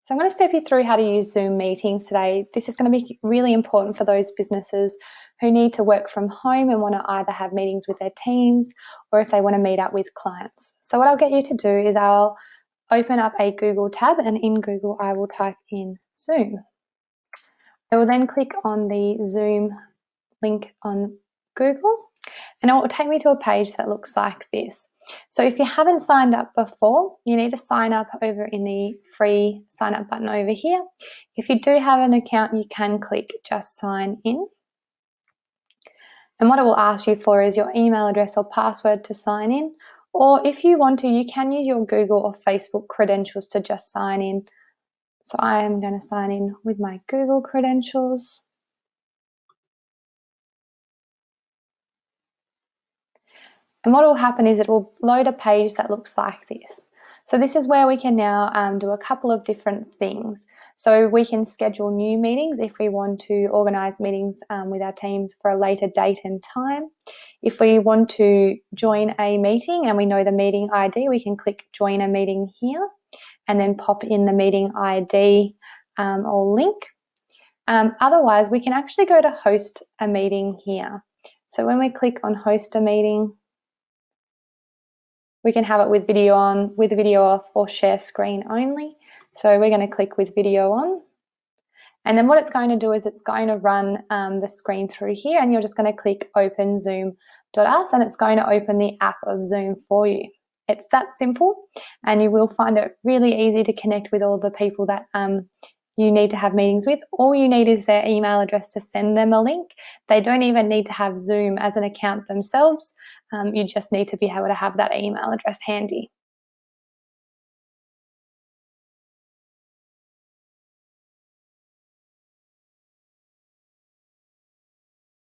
So I'm going to step you through how to use Zoom meetings today. This is going to be really important for those businesses who need to work from home and want to either have meetings with their teams or if they want to meet up with clients. So what I'll get you to do is I'll open up a Google tab, and in Google I will type in Zoom. I will then click on the Zoom link on Google, and it will take me to a page that looks like this. So if you haven't signed up before, you need to sign up over in the free sign up button over here. If you do have an account, you can click just sign in. And what it will ask you for is your email address or password to sign in. Or if you want to, you can use your Google or Facebook credentials to just sign in. So I am going to sign in with my Google credentials. And what will happen is it will load a page that looks like this. So this is where we can now do a couple of different things. So we can schedule new meetings if we want to organise meetings with our teams for a later date and time. If we want to join a meeting and we know the meeting ID, we can click join a meeting here and then pop in the meeting ID or link. Otherwise, we can actually go to host a meeting here. So when we click on host a meeting, we can have it with video on, with video off, or share screen only. So we're going to click with video on. And then what it's going to do is it's going to run the screen through here, and you're just going to click open zoom.us, and it's going to open the app of Zoom for you. It's that simple, and you will find it really easy to connect with all the people that you need to have meetings with. All you need is their email address to send them a link. They don't even need to have Zoom as an account themselves. You just need to be able to have that email address handy.